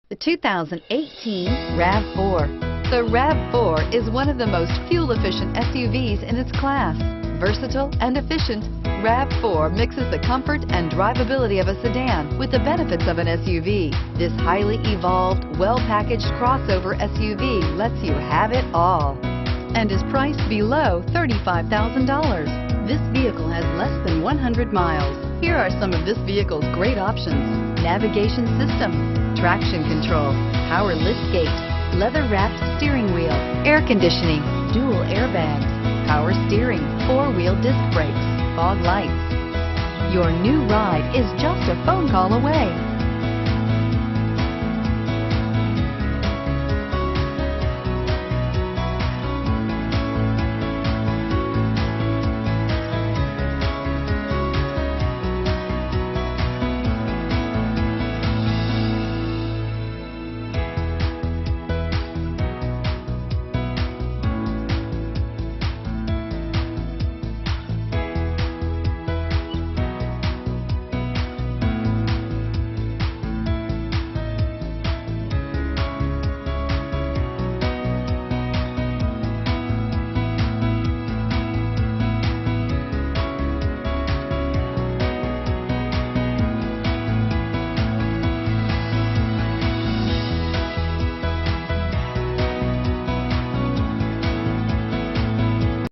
The 2018 RAV4. The RAV4 is one of the most fuel-efficient SUVs in its class. Versatile and efficient, RAV4 mixes the comfort and drivability of a sedan with the benefits of an SUV. This highly evolved, well-packaged crossover SUV lets you have it all and is priced below $35,000. This vehicle has less than 100 miles. Here are some of this vehicle's great options: navigation system, traction control, power liftgate, leather-wrapped steering wheel, air conditioning, dual airbags, power steering, four-wheel disc brakes, fog lights. Your new ride is just a phone call away.